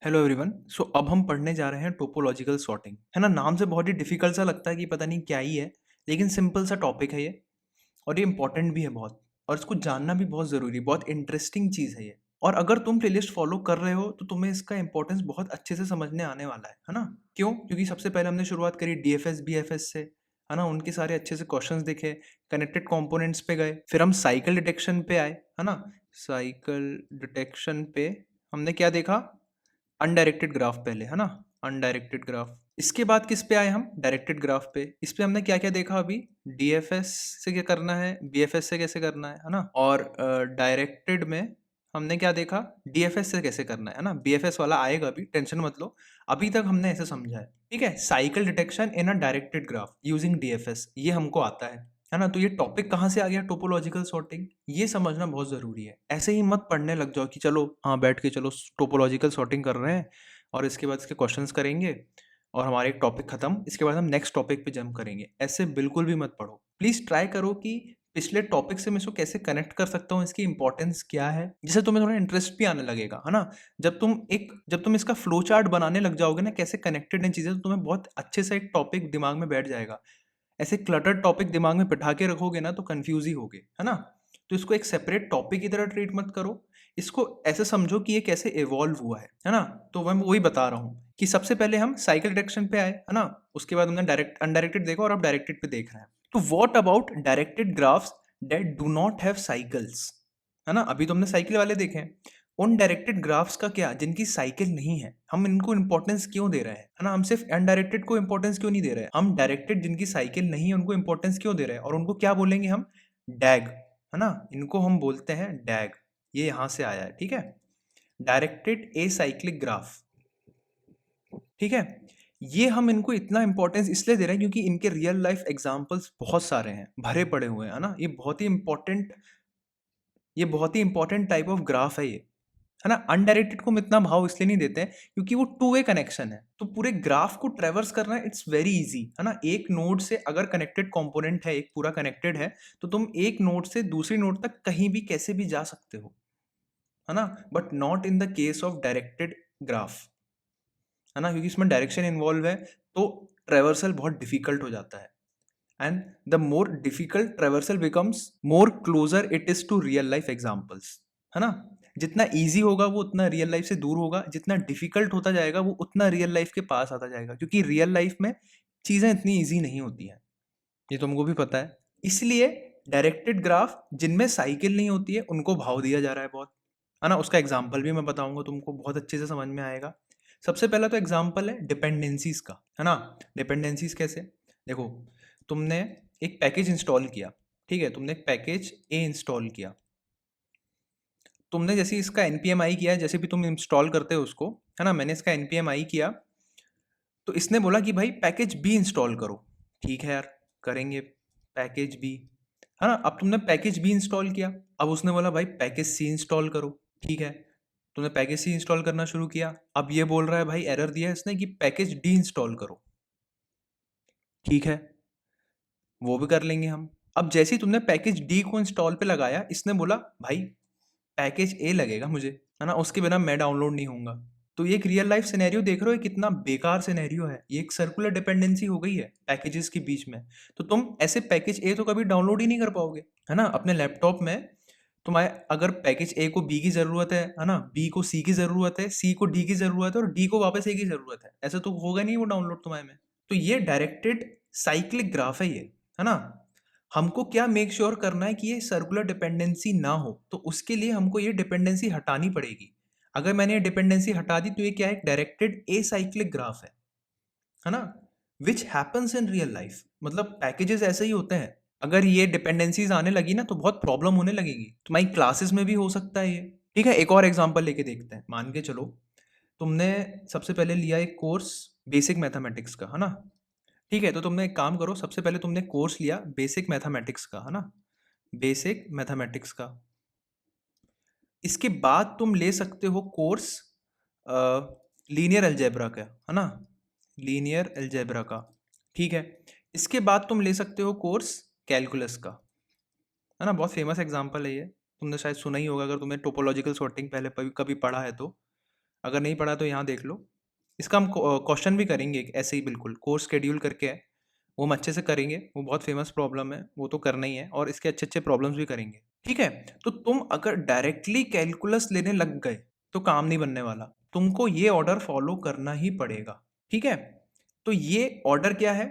Hello everyone. अब हम पढ़ने जा रहे हैं टोपोलॉजिकल सॉर्टिंग। है ना, नाम से बहुत ही डिफिकल्ट सा लगता है कि पता नहीं क्या ही है, लेकिन सिंपल सा टॉपिक है ये। और ये इंपॉर्टेंट भी है बहुत, और इसको जानना भी बहुत ज़रूरी, बहुत इंटरेस्टिंग चीज़ है ये। और अगर तुम प्लेलिस्ट फॉलो कर रहे हो तो तुम्हें इसका इंपॉर्टेंस बहुत अच्छे से समझने आने वाला है ना। क्यों? क्योंकि सबसे पहले हमने शुरुआत करी डीएफएस बीएफएस से, है ना। उनके सारे अच्छे से क्वेश्चंस देखे, कनेक्टेड कंपोनेंट्स पे गए, फिर हम साइकिल डिटेक्शन पे आए, है ना। साइकिल डिटेक्शन पे हमने क्या देखा? अनडायरेक्टेड ग्राफ पहले, है ना। अनडायरेक्टेड ग्राफ, इसके बाद किस पे आए हम? डायरेक्टेड ग्राफ पे। इस पे हमने क्या क्या देखा अभी? डीएफएस से क्या करना है, बीएफएस से कैसे करना है ना। और डायरेक्टेड में हमने क्या देखा? डीएफएस से कैसे करना है ना। बीएफएस वाला आएगा अभी, टेंशन मत लो। अभी तक हमने ऐसे समझा है, ठीक है। साइकिल डिटेक्शन इन अ डायरेक्टेड ग्राफ यूजिंग डीएफएस, ये हमको आता है ना। तो ये टॉपिक कहाँ से आ गया? Topological sorting. ये समझना बहुत जरूरी है। ऐसे ही मत पढ़ने लग जाओ कि चलो हाँ बैठ के चलो टोपोलॉजिकल सॉर्टिंग कर रहे हैं और इसके बाद इसके क्वेश्चंस करेंगे और हमारे एक टॉपिक खत्म, इसके बाद हम नेक्स्ट टॉपिक पे जंप करेंगे। ऐसे बिल्कुल भी मत पढ़ो। प्लीज ट्राई करो कि पिछले टॉपिक से मैं इसको कैसे कनेक्ट कर सकता हूँ, इसकी इंपॉर्टेंस क्या है, जिससे तुम्हें थोड़ा इंटरेस्ट भी आने लगेगा, है ना। जब तुम इसका फ्लो चार्ट बनाने लग जाओगे ना, कैसे कनेक्टेड हैं चीजें, तो तुम्हें बहुत अच्छे से एक टॉपिक दिमाग में बैठ जाएगा। ऐसे क्लटर टॉपिक दिमाग में बिठा के रखोगे ना तो कंफ्यूज ही होगे, है ना। तो इसको एक सेपरेट टॉपिक की तरह ट्रीट मत करो। इसको ऐसे समझो कि ये कैसे इवॉल्व हुआ है ना। तो मैं वही बता रहा हूँ कि सबसे पहले हम साइकिल डायरेक्शन पे आए, है ना। उसके बाद हमने डायरेक्ट अनडायरेक्टेड देखा और अब डायरेक्टेड पे देख रहे हैं। तो what about directed graphs that do not have cycles, है ना। अभी तो हमने साइकिल वाले देखे हैं। उन डायरेक्टेड ग्राफ्स का क्या, जिनकी साइकिल नहीं है, हम इनको इंपॉर्टेंस क्यों दे रहे हैं, है ना। हम सिर्फ अनडायरेक्टेड को इंपॉर्टेंस क्यों नहीं दे रहे हैं, हम डायरेक्टेड जिनकी साइकिल नहीं है उनको इंपॉर्टेंस क्यों दे रहे हैं। और उनको क्या बोलेंगे हम? डैग, है ना। इनको हम बोलते हैं डैग। ये यहां से आया है, ठीक है। डायरेक्टेड ए साइक्लिक ग्राफ, ठीक है। ये हम इनको इतना इंपॉर्टेंस इसलिए दे रहे हैं क्योंकि इनके रियल लाइफ एग्जांपल्स बहुत सारे हैं, भरे पड़े हुए हैं, है ना। ये बहुत ही इंपॉर्टेंट टाइप ऑफ ग्राफ है ये, है ना। अनडायरेक्टेड को हम इतना भाव इसलिए नहीं देते हैं क्योंकि वो टू वे कनेक्शन है। तो पूरे ग्राफ को ट्रेवर्स करना इट्स वेरी इजी, है ना। एक नोड से अगर कनेक्टेड कंपोनेंट है, एक पूरा कनेक्टेड है, तो तुम एक नोड से दूसरी नोड तक कहीं भी कैसे भी जा सकते हो, है ना। But not in the case of directed graph, है ना, क्योंकि इसमें डायरेक्शन इन्वॉल्व है। तो ट्रेवर्सल बहुत डिफिकल्ट हो जाता है। And the more difficult traversal becomes more closer it is to real life examples, है ना। जितना इजी होगा वो उतना रियल लाइफ से दूर होगा, जितना डिफिकल्ट होता जाएगा वो उतना रियल लाइफ के पास आता जाएगा, क्योंकि रियल लाइफ में चीजें इतनी इजी नहीं होती हैं। ये तुमको भी पता है। इसलिए डायरेक्टेड ग्राफ जिनमें साइकिल नहीं होती है उनको भाव दिया जा रहा है बहुत, है ना। उसका एग्जाम्पल भी मैं बताऊंगा, तुमको बहुत अच्छे से समझ में आएगा। सबसे पहला तो एग्जाम्पल है डिपेंडेंसीज का, है ना। डिपेंडेंसीज कैसे? देखो, तुमने एक पैकेज इंस्टॉल किया, ठीक है। तुमने एक पैकेज ए इंस्टॉल किया। तुमने जैसे इसका npm आई किया, जैसे भी तुम इंस्टॉल करते हो उसको, है ना। मैंने इसका npm आई किया तो इसने बोला कि भाई पैकेज बी इंस्टॉल करो। ठीक है यार, करेंगे पैकेज बी, है ना। अब तुमने पैकेज बी इंस्टॉल किया, अब उसने बोला भाई पैकेज सी इंस्टॉल करो। ठीक है, तुमने पैकेज सी इंस्टॉल करना शुरू किया। अब ये बोल रहा है भाई, एरर दिया है इसने कि पैकेज डी इंस्टॉल करो। ठीक है, वो भी कर लेंगे हम। अब जैसे ही तुमने पैकेज डी को इंस्टॉल पे लगाया, इसने बोला भाई पैकेज ए लगेगा मुझे, है ना, उसके बिना मैं डाउनलोड नहीं होऊंगा। तो ये एक रियल लाइफ सिनेरियो देख रहे हो, कितना बेकार सिनेरियो है ये। एक सर्कुलर डिपेंडेंसी हो गई है पैकेजेस के बीच में। तो तुम ऐसे पैकेज ए तो कभी डाउनलोड ही नहीं कर पाओगे, है ना। अपने लैपटॉप में तुम्हारे अगर पैकेज ए को बी की जरूरत है ना, बी को सी की जरूरत है, सी को डी की जरूरत है और डी को वापस ए की जरूरत है, ऐसा तो होगा नहीं वो डाउनलोड तुम्हारे में। तो ये डायरेक्टेड साइक्लिक ग्राफ है ये, है ना। हमको क्या मेक श्योर करना है कि ये सर्कुलर डिपेंडेंसी ना हो, तो उसके लिए हमको ये डिपेंडेंसी हटानी पड़ेगी। अगर मैंने ये डिपेंडेंसी हटा दी तो ये क्या है? डायरेक्टेड एसाइक्लिक ग्राफ है ना। Which happens in real life, मतलब पैकेजेस ऐसे ही होते हैं। अगर ये डिपेंडेंसीज आने लगी ना तो बहुत प्रॉब्लम होने लगेगी, तुम्हारी क्लासेस में भी हो सकता है ये। ठीक है, एक और एग्जांपल लेके देखते हैं। मान के चलो तुमने सबसे पहले लिया एक कोर्स बेसिक मैथमेटिक्स का, है ना। ठीक है, तो तुमने एक काम करो, सबसे पहले तुमने कोर्स लिया बेसिक मैथमेटिक्स का, है ना, बेसिक मैथमेटिक्स का। इसके बाद तुम ले सकते हो कोर्स लीनियर अलजेब्रा का, है ना, लीनियर अलजेब्रा का। ठीक है, इसके बाद तुम ले सकते हो कोर्स कैलकुलस का, है ना। बहुत फेमस एग्जांपल है ये, तुमने शायद सुना ही होगा अगर तुमने टोपोलॉजिकल सॉर्टिंग पहले कभी पढ़ा है तो। अगर नहीं पढ़ा तो यहाँ देख लो। इसका हम क्वेश्चन भी करेंगे ऐसे ही, बिल्कुल कोर्स शेड्यूल करके है, वो हम अच्छे से करेंगे। वो बहुत फेमस प्रॉब्लम है, वो तो करना ही है, और इसके अच्छे अच्छे प्रॉब्लम्स भी करेंगे, ठीक है। तो तुम अगर डायरेक्टली कैलकुलस लेने लग गए तो काम नहीं बनने वाला, तुमको ये ऑर्डर फॉलो करना ही पड़ेगा, ठीक है। तो ये ऑर्डर क्या है?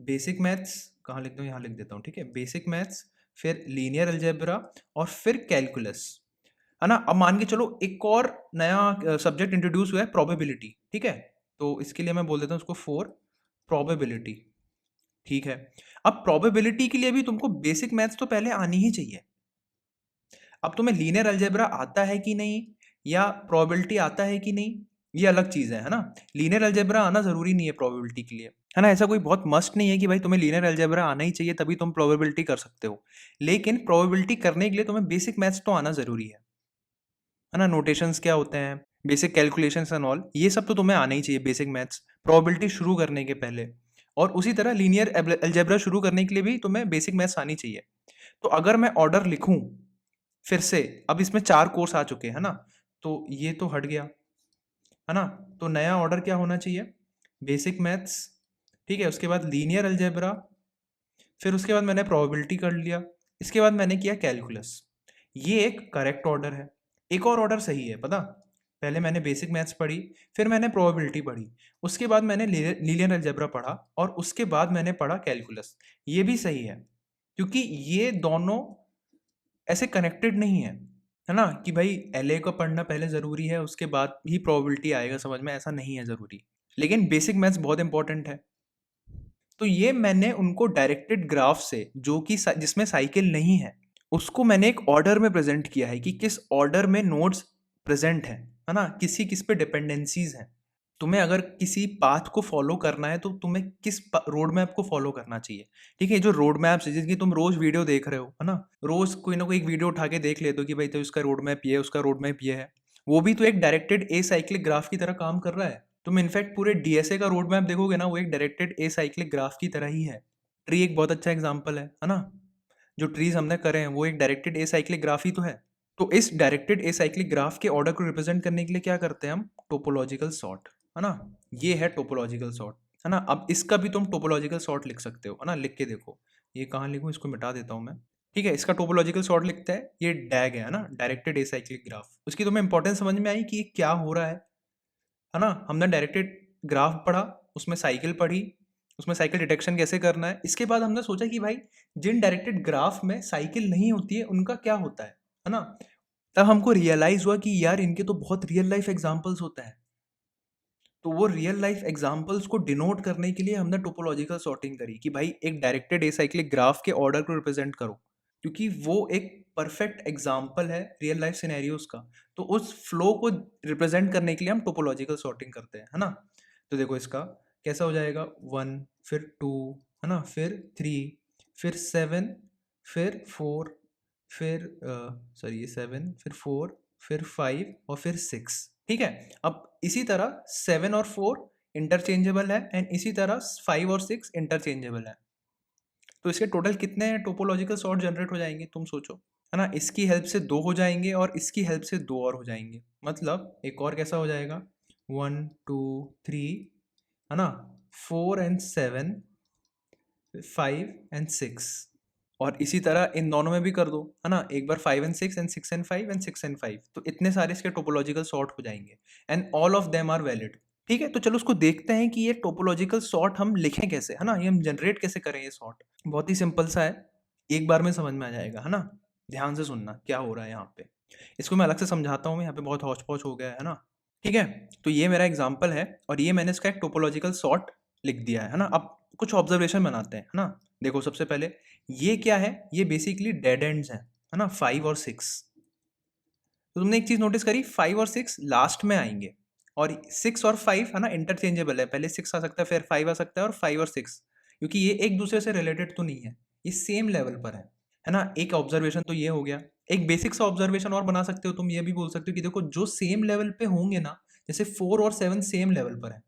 बेसिक मैथ्स, कहाँ लिख दूँ, यहाँ लिख देता हूँ, ठीक है। बेसिक मैथ्स, फिर लीनियर अलजेब्रा, और फिर कैलकुलस, है ना। अब मान के चलो एक और नया सब्जेक्ट इंट्रोड्यूस हुआ है, प्रोबेबिलिटी, ठीक है। तो इसके लिए मैं बोल देता हूँ उसको 4 प्रोबेबिलिटी, ठीक है। अब प्रोबेबिलिटी के लिए भी तुमको बेसिक मैथ्स तो पहले आनी ही चाहिए। अब तुम्हें लीनियर अलजेब्रा आता है कि नहीं, या प्रोबेबिलिटी आता है कि नहीं, ये अलग चीज़ है ना। लीनियर अलजेब्रा आना ज़रूरी नहीं है प्रोबेबिलिटी के लिए, है ना। ऐसा कोई बहुत मस्ट नहीं है कि भाई तुम्हें लीनियर अलजेब्रा आना ही चाहिए तभी तुम प्रोबेबिलिटी कर सकते हो। लेकिन प्रोबेबिलिटी करने के लिए तुम्हें बेसिक मैथ्स तो आना ज़रूरी है ना। नोटेशंस क्या होते हैं, बेसिक कैलकुलेशंस एंड ऑल, ये सब तो तुम्हें आना ही चाहिए बेसिक मैथ्स प्रोबेबिलिटी शुरू करने के पहले। और उसी तरह लीनियर अलजेब्रा शुरू करने के लिए भी तुम्हें बेसिक मैथ्स आनी चाहिए। तो अगर मैं ऑर्डर लिखूं फिर से, अब इसमें 4 कोर्स आ चुके हैं ना, तो ये तो हट गया, है ना। तो नया ऑर्डर क्या होना चाहिए? बेसिक मैथ्स, ठीक है, उसके बाद लीनियर अलजेब्रा, फिर उसके बाद मैंने प्रोबेबिलिटी कर लिया, इसके बाद मैंने किया कैलकुलस। ये एक करेक्ट ऑर्डर है। एक और ऑर्डर सही है, पता, पहले मैंने बेसिक मैथ्स पढ़ी, फिर मैंने प्रोबेबिलिटी पढ़ी, उसके बाद मैंने लीनियर अलजेब्रा पढ़ा, और उसके बाद मैंने पढ़ा कैलकुलस। ये भी सही है, क्योंकि ये दोनों ऐसे कनेक्टेड नहीं है ना, कि भाई एलए को पढ़ना पहले ज़रूरी है उसके बाद ही प्रोबेबिलिटी आएगा समझ में, ऐसा नहीं है ज़रूरी। लेकिन बेसिक मैथ्स बहुत इंपॉर्टेंट है। तो ये मैंने उनको डायरेक्टेड ग्राफ से, जो कि जिसमें साइकिल नहीं है, उसको मैंने एक ऑर्डर में प्रेजेंट किया है कि किस ऑर्डर में नोड्स प्रेजेंट है ना, किस पे डिपेंडेंसीज हैं। तुम्हें अगर किसी पाथ को फॉलो करना है तो तुम्हें किस रोड मैप को फॉलो करना चाहिए, ठीक है। जो रोड मैप्स है जिसकी तुम रोज वीडियो देख रहे हो, है ना, रोज कोई ना कोई एक वीडियो उठा के देख लेते हो कि भाई तो इसका रोड मैप ये है, उसका रोड मैप ये है, वो भी तो एक डायरेक्टेड ए साइक्लिक ग्राफ की तरह काम कर रहा है। तुम इनफैक्ट पूरे डीएसए का रोड मैप देखोगे ना, वो एक डायरेक्टेड ए साइक्लिक ग्राफ की तरह ही है। ट्री एक बहुत अच्छा एग्जाम्पल है ना। जो ट्रीज हमने करे हैं वो एक डायरेक्टेड ए साइक्लिक ग्राफ ही तो है। तो इस डायरेक्टेड ए साइक्लिक ग्राफ के ऑर्डर को रिप्रेजेंट करने के लिए क्या करते हैं हम? टोपोलॉजिकल सॉर्ट, है ना। ये है टोपोलॉजिकल सॉर्ट, है ना। अब इसका भी तुम टोपोलॉजिकल सॉर्ट लिख सकते हो, है ना। लिख के देखो, ये कहाँ लिखूँ, इसको मिटा देता हूँ मैं, ठीक है। इसका टोपोलॉजिकल सॉर्ट लिखता है, ये डैग है ना, डायरेक्टेड ए साइक्लिक ग्राफ। उसकी तुम्हें इंपॉर्टेंस समझ में आई कि ये क्या हो रहा है ना। हमने डायरेक्टेड ग्राफ पढ़ा, उसमें साइकिल पढ़ी, उसमें साइकिल डिटेक्शन कैसे करना है। इसके बाद हमने सोचा कि भाई जिन डायरेक्टेड ग्राफ में साइकिल नहीं होती है उनका क्या होता है ना। तब हमको रियलाइज हुआ कि यार इनके तो बहुत रियल लाइफ एग्जांपल्स होता है। तो वो रियल लाइफ एग्जांपल्स को डिनोट करने के लिए हमने टोपोलॉजिकल सॉर्टिंग करी कि भाई एक डायरेक्टेड एसाइक्लिक ग्राफ के ऑर्डर को रिप्रेजेंट करो, क्योंकि वो एक परफेक्ट एग्जांपल है रियल लाइफ सिनेरियोस का। तो उस फ्लो को रिप्रेजेंट करने के लिए हम टोपोलॉजिकल सॉर्टिंग करते हैं, है ना। तो देखो इसका कैसा हो जाएगा, 1 फिर 2, है ना, फिर 3, फिर 7, फिर 4, फिर सॉरी ये 7, फिर 4, फिर 5 और फिर 6, ठीक है। अब इसी तरह 7 और 4 इंटरचेंजेबल है, एंड इसी तरह 5 और 6 इंटरचेंजेबल है। तो इसके टोटल कितने टोपोलॉजिकल सॉर्ट जनरेट हो जाएंगे तुम सोचो, है ना। इसकी हेल्प से 2 हो जाएंगे और इसकी हेल्प से 2 और हो जाएंगे। मतलब एक और कैसा हो जाएगा, 1 2 3, है ना, 4 एंड 7, 5 एंड 6, और इसी तरह इन दोनों में भी कर दो, है ना। एक बार 5 and 6 and 6 and 5 and 6 and 5, तो इतने सारे इसके टोपोलॉजिकल सॉर्ट हो जाएंगे, and all of them are valid, ठीक है। तो चलो उसको देखते हैं कि ये टोपोलॉजिकल सॉर्ट हम लिखें कैसे, है ना, ये हम जनरेट कैसे करें ये सॉर्ट। बहुत ही सिंपल सा है, एक बार में समझ में आ जाएगा, है ना। ध्यान से सुनना क्या हो रहा है यहाँ पे, इसको मैं अलग से समझाता हूँ, यहाँ पे बहुत हौच पौच हो गया है ना, ठीक है। तो ये मेरा एग्जाम्पल है, और ये मैंने इसका एक टोपोलॉजिकल सॉर्ट लिख दिया है ना। अब कुछ ऑब्जर्वेशन बनाते हैं, है ना। देखो सबसे पहले ये क्या है, ये बेसिकली डेड एंड्स हैं, है ना, 5 और 6। तो तुमने एक चीज नोटिस करी, 5 और 6 लास्ट में आएंगे, और 6 और 5 है ना इंटरचेंजेबल है, पहले 6 आ सकता है फिर 5 आ सकता है, और 5 और 6, क्योंकि ये एक दूसरे से रिलेटेड तो नहीं है, ये सेम लेवल पर है ना। एक ऑब्जर्वेशन तो ये हो गया। एक बेसिक सा ऑब्जर्वेशन और बना सकते हो तुम, ये भी बोल सकते हो कि देखो जो सेम लेवल पे होंगे ना, जैसे 4 और 7 सेम लेवल पर है,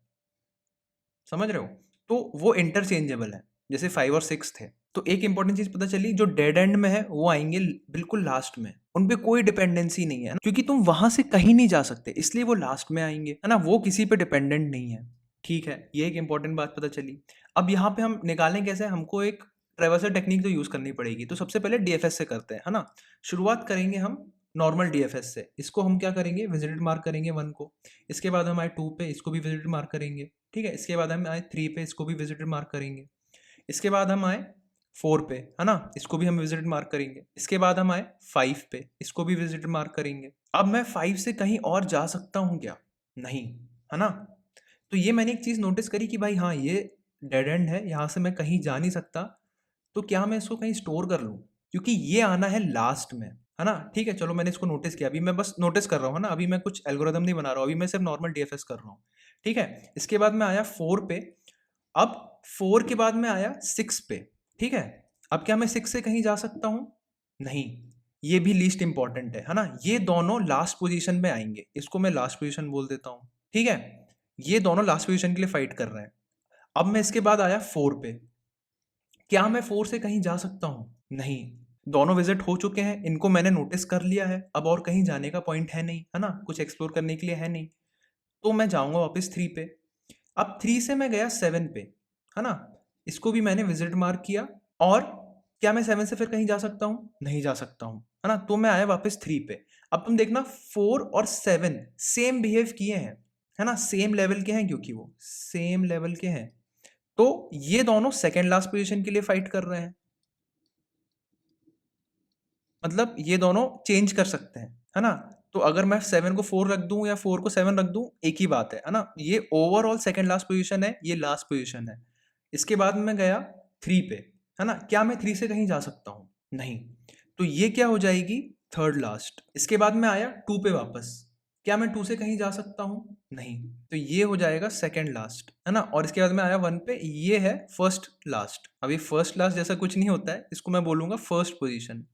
समझ रहे हो, तो वो इंटरचेंजेबल है, जैसे 5 और 6 थे। तो एक इंपॉर्टेंट चीज पता चली, जो डेड एंड में है वो आएंगे बिल्कुल लास्ट में, उन पे कोई डिपेंडेंसी नहीं है, क्योंकि तुम वहां से कहीं नहीं जा सकते, इसलिए वो लास्ट में आएंगे, है ना, वो किसी पे डिपेंडेंट नहीं है। ठीक है, ये एक इंपॉर्टेंट बात पता चली। अब यहाँ पे हम निकालें कैसे, हमको एक ट्रेवर्सल टेक्निक तो यूज करनी पड़ेगी। तो सबसे पहले डीएफएस से करते हैं, है ना। शुरुआत करेंगे हम नॉर्मल डीएफएस से। इसको हम क्या करेंगे, विजिटेड मार्क करेंगे 1 को। इसके बाद हम आए 2 पे, इसको भी विजिटेड मार्क करेंगे। ठीक है, इसके बाद हम आए 3 पे, इसको भी विजिटेड मार्क करेंगे। इसके बाद हम आए 4 पे, है ना, इसको भी हम विजिटेड मार्क करेंगे। इसके बाद हम आए 5 पे, इसको भी विजिटेड मार्क करेंगे। अब मैं 5 से कहीं और जा सकता हूँ क्या? नहीं, है ना। तो ये मैंने एक चीज़ नोटिस करी कि भाई हाँ, ये डेड एंड है, यहाँ से मैं कहीं जा नहीं सकता। तो क्या मैं इसको कहीं स्टोर कर लूँ? क्योंकि ये आना है लास्ट में, है ना। ठीक है, चलो मैंने इसको नोटिस किया, अभी मैं बस नोटिस कर रहा हूँ, है ना, अभी मैं कुछ एल्गोरिदम नहीं बना रहा हूँ, अभी मैं सिर्फ नॉर्मल डीएफएस कर रहा हूँ। ठीक है, इसके बाद मैं आया 4 पे। अब 4 के बाद मैं आया 6 पे। ठीक है, अब क्या मैं 6 से कहीं जा सकता हूँ? नहीं, ये भी लीस्ट इंपॉर्टेंट है ना। ये दोनों लास्ट पोजीशन में आएंगे, इसको मैं लास्ट पोजीशन बोल देता हूँ। ठीक है, ये दोनों लास्ट पोजीशन के लिए फाइट कर रहे हैं। अब मैं इसके बाद आया 4 पे। क्या मैं 4 से कहीं जा सकता हूँ? नहीं, दोनों विजिट हो चुके हैं, इनको मैंने नोटिस कर लिया है, अब और कहीं जाने का पॉइंट है नहीं, है ना, कुछ एक्सप्लोर करने के लिए है नहीं। तो मैं जाऊंगा वापस 3 पे। अब 3 से मैं गया 7 पे, है ना, इसको भी मैंने विजिट मार्क किया। और क्या मैं 7 से फिर कहीं जा सकता हूँ? नहीं जा सकता हूँ, है ना। तो मैं आया वापस 3 पे। अब तुम देखना 4 और 7 सेम बिहेव किए हैं, है ना, सेम लेवल के हैं, क्योंकि वो सेम लेवल के हैं। तो ये दोनों सेकेंड लास्ट पोजीशन के लिए फाइट कर रहे हैं, मतलब ये दोनों चेंज कर सकते हैं, है ना। तो अगर मैं 7 को 4 रख दूं या 4 को 7 रख दूं, एक ही बात है ना। ये ओवरऑल सेकंड लास्ट पोजीशन है, ये लास्ट पोजीशन है। इसके बाद मैं गया 3 पे, है ना। क्या मैं 3 से कहीं जा सकता हूँ? नहीं, तो ये क्या हो जाएगी, थर्ड लास्ट। इसके बाद मैं आया 2 पे वापस। क्या मैं 2 से कहीं जा सकता हूँ? नहीं, तो ये हो जाएगा सेकंड लास्ट, है ना। और इसके बाद मैं आया 1 पे, ये है फर्स्ट लास्ट। अभी फर्स्ट लास्ट जैसा कुछ नहीं होता है, इसको मैं बोलूंगा फर्स्ट पोजीशन।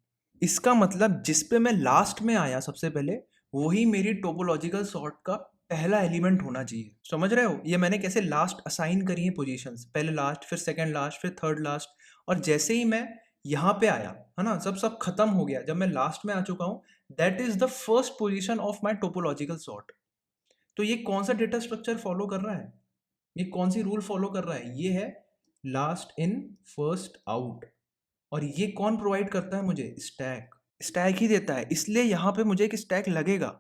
इसका मतलब जिस पे मैं लास्ट में आया सबसे पहले, वही मेरी टोपोलॉजिकल सॉर्ट का पहला एलिमेंट होना चाहिए। समझ रहे हो, ये मैंने कैसे लास्ट असाइन करी है पोजीशंस, पहले लास्ट, फिर सेकंड लास्ट, फिर थर्ड लास्ट। और जैसे ही मैं यहाँ पे आया, है ना, जब सब खत्म हो गया, जब मैं लास्ट में आ चुका हूँ, that is the first position of my topological sort. तो ये कौन सा डेटा स्ट्रक्चर फॉलो कर रहा है, ये कौन सी रूल फॉलो कर रहा है? ये है लास्ट इन फर्स्ट आउट। और ये कौन प्रोवाइड करता है मुझे? स्टैक। स्टैक ही देता है, इसलिए यहाँ पे मुझे एक स्टैक लगेगा,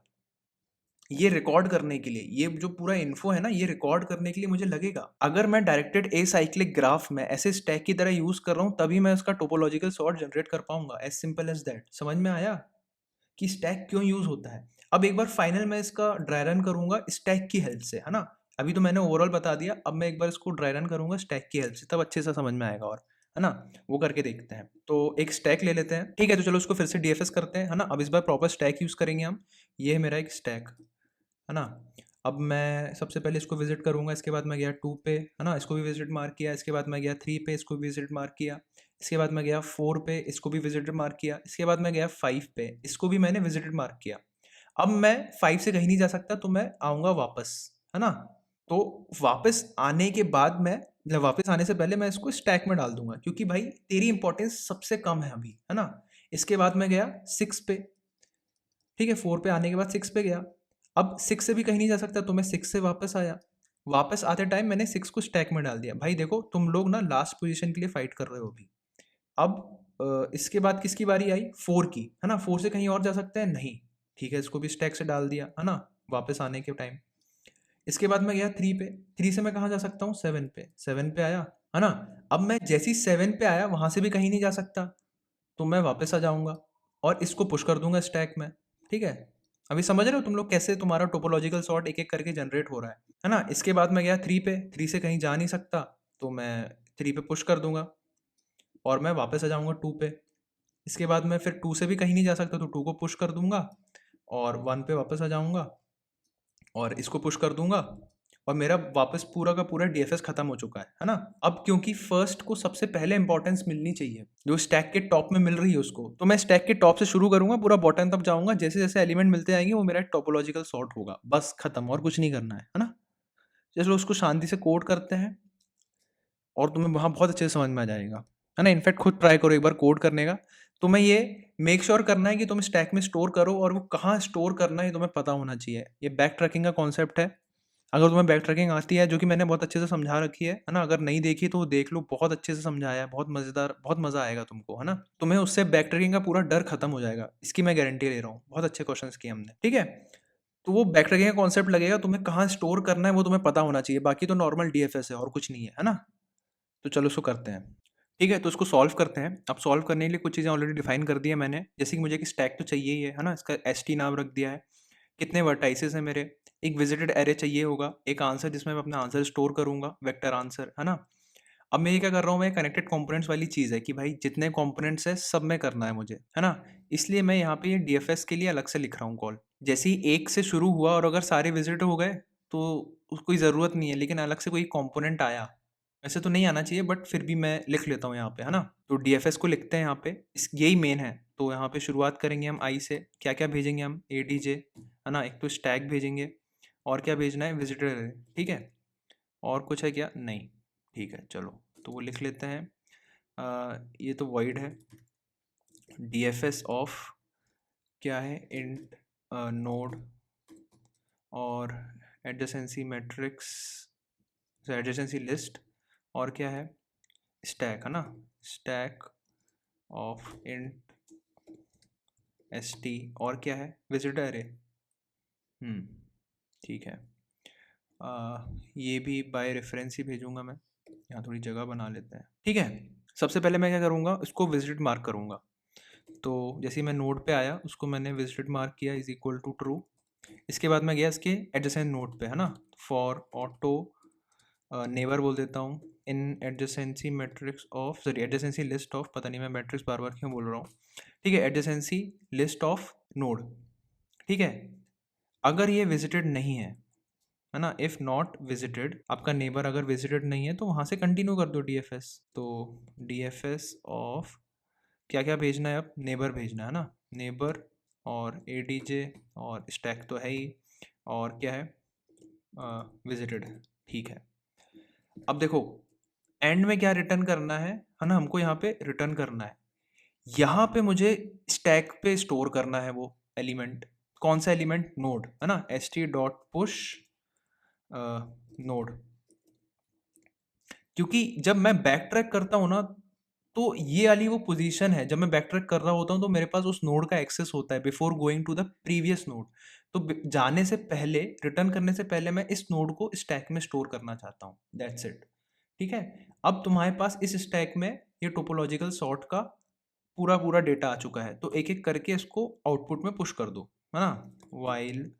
ये रिकॉर्ड करने के लिए, ये जो पूरा इन्फो है ना, ये रिकॉर्ड करने के लिए मुझे लगेगा। अगर मैं डायरेक्टेड एसाइक्लिक ग्राफ में ऐसे स्टैक की तरह यूज कर रहा हूँ, तभी मैं उसका टोपोलॉजिकल सॉर्ट जनरेट कर पाऊंगा। As simple as that. समझ में आया कि स्टैक क्यों यूज होता है? अब एक बार फाइनल मैं इसका ड्राई रन करूंगा स्टैक की हेल्प से, है ना। अभी तो मैंने ओवरऑल बता दिया, अब मैं एक बार इसको ड्राई रन करूंगा स्टैक की हेल्प से, तब अच्छे से समझ में आएगा। और है ना, वो करके देखते हैं। तो एक स्टैक ले लेते हैं, ठीक है। तो चलो उसको फिर से डीएफएस करते हैं, है ना। अब इस बार प्रॉपर स्टैक यूज करेंगे हम। ये है मेरा एक स्टैक, है ना। अब मैं सबसे पहले इसको विजिट करूंगा, इसके बाद मैं गया 2 पे, है ना, इसको भी विजिट मार्क किया। इसके बाद मैं गया 3 पे, इसको भी विजिट मार्क किया। इसके बाद मैं गया 4 पे, इसको भी विजिट मार्क किया। इसके बाद मैं गया 5 पे, इसको भी मैंने विजिट मार्क किया। अब मैं 5 से कहीं नहीं जा सकता, तो मैं आऊँगा वापस, है ना। तो वापस आने के बाद मैं, मतलब वापस आने से पहले मैं इसको स्टैक में डाल दूँगा, क्योंकि भाई तेरी इंपॉर्टेंस सबसे कम है अभी, है ना। इसके बाद मैं गया 6 पे, ठीक है, 4 पे आने के बाद 6 पे गया। अब 6 से भी कहीं नहीं जा सकता, तो मैं 6 से वापस आया। वापस आते टाइम मैंने 6 को स्टैक में डाल दिया। भाई देखो, तुम लोग ना लास्ट पोज़ीशन के लिए फाइट कर रहे हो अभी। अब इसके बाद किसकी बारी आई? 4 की, है ना। 4 से कहीं और जा सकते हैं? नहीं, ठीक है, इसको भी स्टैक से डाल दिया, है ना, वापस आने के टाइम। इसके बाद मैं गया 3 पे। 3 से मैं कहाँ जा सकता हूँ? 7 पे। 7 पे आया, है ना। अब मैं जैसे ही 7 पे आया, वहाँ से भी कहीं नहीं जा सकता, तो मैं वापस आ जाऊँगा और इसको पुश कर दूँगा स्टैक में, ठीक है। अभी समझ रहे हो तुम लोग कैसे तुम्हारा टोपोलॉजिकल सॉर्ट एक-एक करके जनरेट हो रहा है ना। इसके बाद मैं गया 3 पे। 3 से कहीं जा नहीं सकता, तो मैं 3 पे पुश कर दूँगा और मैं वापस आ जाऊँगा 2 पे। इसके बाद मैं फिर 2 से भी कहीं नहीं जा सकता, तो 2 को पुश कर दूँगा और 1 पे वापस आ जाऊँगा और इसको पुश कर दूँगा और मेरा वापस पूरा का पूरा डीएफएस खत्म हो चुका है ना। अब क्योंकि फर्स्ट को सबसे पहले इंपॉर्टेंस मिलनी चाहिए, जो स्टैक के टॉप में मिल रही है उसको, तो मैं स्टैक के टॉप से शुरू करूँगा, पूरा बॉटम तक जाऊँगा। जैसे जैसे एलिमेंट मिलते जाएंगे, वो मेरा टोपोलॉजिकल सॉर्ट होगा, बस खत्म, और कुछ नहीं करना है ना। चलो उसको शांति से कोड करते हैं और तुम्हें वहाँ बहुत अच्छे से समझ में आ जाएगा, है ना। इनफैक्ट खुद ट्राई करो एक बार कोड करने का, तुम्हें ये मेक श्योर करना है कि तुम स्टैक में स्टोर करो, और वो कहाँ स्टोर करना है ये तुम्हें पता होना चाहिए। ये बैक ट्रैकिंग का कॉन्सेप्ट है। अगर तुम्हें बैक ट्रैकिंग आती है, जो कि मैंने बहुत अच्छे से समझा रखी है ना, अगर नहीं देखी तो देख लो, बहुत अच्छे से समझाया है, बहुत मज़ेदार, बहुत मज़ा आएगा तुमको, है ना। तुम्हें उससे बैक ट्रैकिंग का पूरा डर खत्म हो जाएगा, इसकी मैं गारंटी ले रहा हूँ। बहुत अच्छे क्वेश्चन किए हमने, ठीक है। तो वो बैक ट्रैकिंग का कॉन्सेप्ट लगेगा, तुम्हें कहाँ स्टोर करना है वो तुम्हें पता होना चाहिए, बाकी तो नॉर्मल डीएफएस है और कुछ नहीं है ना। तो चलो उसको करते हैं, ठीक है। तो इसको सॉल्व करते हैं। अब सॉल्व करने के लिए कुछ चीज़ें ऑलरेडी डिफाइन कर दी है मैंने, जैसे कि मुझे कि स्टैक तो चाहिए ही है ना, इसका एसटी नाम रख दिया है। कितने वर्टाइसेस हैं मेरे, एक विजिटेड एरे चाहिए होगा, एक आंसर जिसमें मैं अपना आंसर स्टोर करूंगा, वेक्टर आंसर, है ना। अब मैं ये क्या कर रहा हूँ, मैं कनेक्टेड कंपोनेंट्स वाली चीज़ है कि भाई जितने कंपोनेंट्स है सब में करना है मुझे, है ना। इसलिए मैं यहाँ पे ये डीएफएस के लिए अलग से लिख रहा हूँ कॉल। जैसे ही एक से शुरू हुआ और अगर सारे विजिट हो गए तो कोई ज़रूरत नहीं है, लेकिन अलग से कोई कंपोनेंट आया, वैसे तो नहीं आना चाहिए बट फिर भी मैं लिख लेता हूँ यहाँ पे, है ना। तो डीएफएस को लिखते हैं यहाँ पे, इस यही मेन है। तो यहाँ पे शुरुआत करेंगे हम आई से, क्या क्या भेजेंगे हम, एडीजे, है ना, एक तो स्टैक भेजेंगे, और क्या भेजना है, विजिटर, ठीक है। और कुछ है क्या, नहीं, ठीक है चलो, तो वो लिख लेते हैं। ये तो वॉइड है, डीएफएस ऑफ क्या है, इंट नोड और एडजेसेंसी मैट्रिक्स, एडजेसेंसी लिस्ट, और क्या है, स्टैक, है ना, स्टैक ऑफ इंट एसटी, और क्या है, विजिटर एरे। ठीक है। ये भी बाय रेफरेंस ही भेजूंगा मैं, यहाँ थोड़ी जगह बना लेते हैं, ठीक है। सबसे पहले मैं क्या करूँगा, इसको विजिट मार्क करूँगा। तो जैसे ही मैं नोड पे आया, उसको मैंने विजिट मार्क किया इज इक्वल टू ट्रू। इसके बाद मैं गया इसके एडजेसेंट नोड पे, है ना, फॉर ऑटो नेबर बोल देता हूँ, in adjacency matrix of, sorry adjacency list of, पता नहीं मैं मैट्रिक्स बार बार क्यों बोल रहा हूँ, ठीक है, एडजेसेंसी लिस्ट ऑफ नोड, ठीक है। अगर ये विजिटेड नहीं है ना, इफ़ नॉट विजिटेड, आपका नेबर अगर विजिटेड नहीं है तो वहाँ से कंटिन्यू कर दो डीएफएस। तो डीएफएस ऑफ क्या क्या भेजना है, अब नेबर भेजना है ना, नेबर और एडीजे और स्टैक तो है ही, और क्या है, विजिटेड, ठीक है। अब देखो एंड में क्या रिटर्न करना है ना, हमको यहाँ पे रिटर्न करना है, यहाँ पे मुझे स्टैक पे स्टोर करना है वो एलिमेंट। कौन सा एलिमेंट, नोड, है ना, S T dot push node. क्योंकि जब मैं बैक ट्रैक करता हूँ ना, तो ये वाली वो पोजीशन है, जब मैं बैक ट्रैक कर रहा होता हूँ तो मेरे पास उस नोड का एक्सेस होता है before going to the previous node. तो जाने से पहले, रिटर्न करने से पहले मैं इस नोड को स्टैक में स्टोर करना चाहता हूँ, दैट्स इट, ठीक है। अब तुम्हारे पास इस स्टैक में ये टोपोलॉजिकल सॉर्ट का पूरा पूरा डेटा आ चुका है, तो एक एक करके इसको आउटपुट में पुश कर दो, है ना। While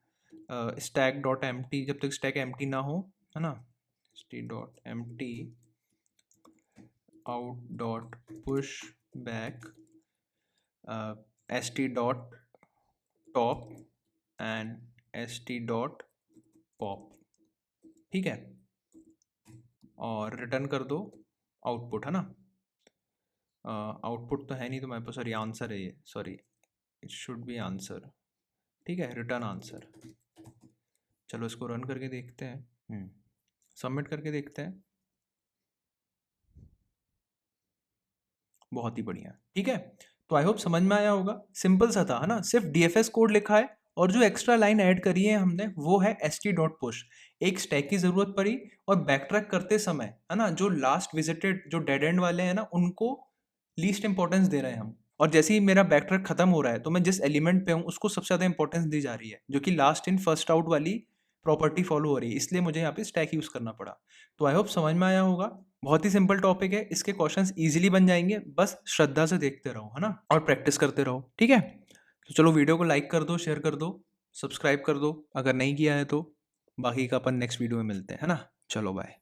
stack dot empty, जब तक स्टैक एम टी ना हो, है ना, st dot empty out dot push back st dot top and st dot pop, ठीक है। और रिटर्न कर दो आउटपुट, है ना। आउटपुट तो है नहीं तुम्हारे पास, सॉरी आंसर है ये, sorry it should be answer, ठीक है, रिटर्न आंसर। चलो इसको रन करके देखते हैं, सबमिट करके देखते हैं। बहुत ही बढ़िया, ठीक है। तो आई होप समझ में आया होगा, सिंपल सा था, है ना, सिर्फ डीएफएस कोड लिखा है, और जो एक्स्ट्रा लाइन ऐड करी है हमने वो है st डॉट पुश। एक स्टैक की जरूरत पड़ी, और बैक ट्रैक करते समय, है ना, जो लास्ट विजिटेड जो डेड एंड वाले हैं ना, उनको लीस्ट इंपॉर्टेंस दे रहे हैं हम। और जैसे ही मेरा बैक ट्रैक खत्म हो रहा है, तो मैं जिस एलिमेंट पे हूँ उसको सबसे ज्यादा इंपॉर्टेंस दी जा रही है, जो कि लास्ट इन फर्स्ट आउट वाली प्रॉपर्टी फॉलो हो रही है, इसलिए मुझे यहाँ पे स्टैक यूज करना पड़ा। तो आई होप समझ में आया होगा, बहुत ही सिंपल टॉपिक है, इसके क्वेश्चंस इजीली बन जाएंगे, बस श्रद्धा से देखते रहो, है ना, और प्रैक्टिस करते रहो, ठीक है। तो चलो वीडियो को लाइक कर दो, शेयर कर दो, सब्सक्राइब कर दो अगर नहीं किया है तो। बाकी का अपन नेक्स्ट वीडियो में मिलते हैं, है ना। चलो बाय।